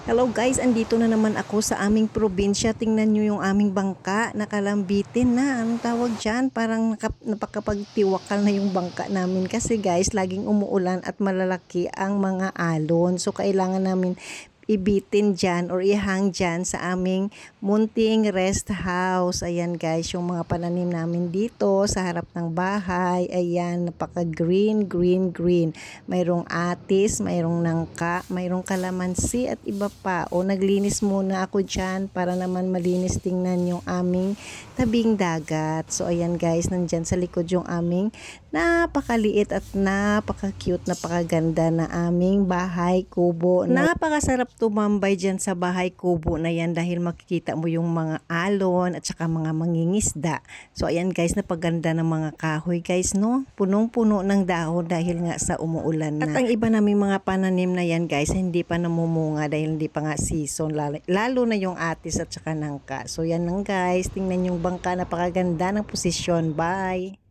Hello guys, andito na naman ako sa aming probinsya. Tingnan nyo yung aming bangka, nakalambitin na. Anong tawag dyan? Parang napakapagtiwakal na yung bangka namin. Kasi guys, laging umuulan at malalaki ang mga alon. So kailangan namin ibitin dyan or ihang dyan sa aming munting rest house. Ayan guys, yung mga pananim namin dito sa harap ng bahay. Ayan, napaka green, green, green. Mayroong atis, mayroong nangka, mayroong kalamansi at iba pa. O naglinis muna ako dyan para naman malinis tingnan yung aming tabing dagat. So ayan guys, nandyan sa likod yung aming napakaliit at napaka-cute, napakaganda na aming bahay kubo. Napakasarap tumambay dyan sa bahay kubo na yan dahil makikita mo yung mga alon at saka mga mangingisda. So ayan guys, napaganda ng mga kahoy guys, no? Punong-puno ng dahon dahil nga sa umuulan na. At ang iba naming mga pananim na yan guys, hindi pa namumunga dahil hindi pa nga season. Lalo na yung atis at saka nangka. So yan lang guys, tingnan yung bangka, napakaganda ng posisyon. Bye!